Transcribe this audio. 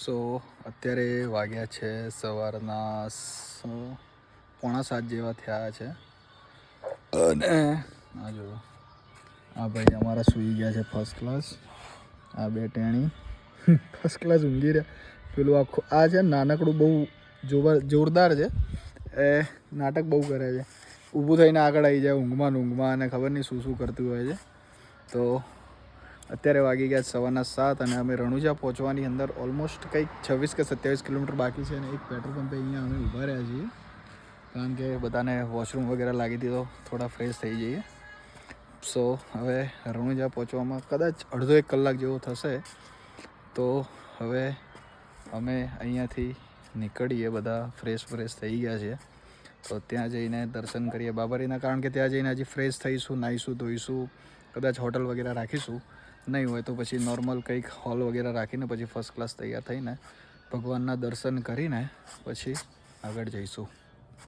સો અત્યારે વાગ્યા છે સવારના 6:45 જેવા થયા છે અને આ જો આ ભાઈ અમારા સૂઈ ગયા છે ફર્સ્ટ ક્લાસ. આ બે ટેણી ફર્સ્ટ ક્લાસ ઊંઘી રહ્યા. પેલું આખું આ છે નાનકડું બહુ જોરદાર છે. એ નાટક બહુ કરે છે. ઊભું થઈને આગળ આવી જાય ઊંઘમાં અને ખબર નહીં શું કરતું હોય છે. તો અત્યારે વાગી ગયા સવારના 7 અને અમે રણુજા પહોંચવાની અંદર ઓલમોસ્ટ કંઈક 26 કે 27 કિલોમીટર બાકી છે. અને એક પેટ્રોલ પંપે અહીંયા અમે ઊભા રહ્યા છીએ કારણ કે બધાને વોશરૂમ વગેરે લાગી દીધો, થોડા ફ્રેશ થઈ જઈએ. સો હવે રણુજા પહોંચવામાં કદાચ અડધો 1 કલાક જેવો થશે. તો હવે અમે અહીંયાથી નીકળીએ, બધા ફ્રેશ થઈ ગયા છે. તો ત્યાં જઈને દર્શન કરીએ બાબરીના, કારણ કે ત્યાં જઈને હજી ફ્રેશ થઈશું, નાહીશું, ધોઈશું, કદાચ હોટલ વગેરે રાખીશું. નહીં હોય તો પછી નોર્મલ કંઈક હોલ વગેરે રાખીને પછી ફર્સ્ટ ક્લાસ તૈયાર થઈને ભગવાનના દર્શન કરીને પછી આગળ જઈશું.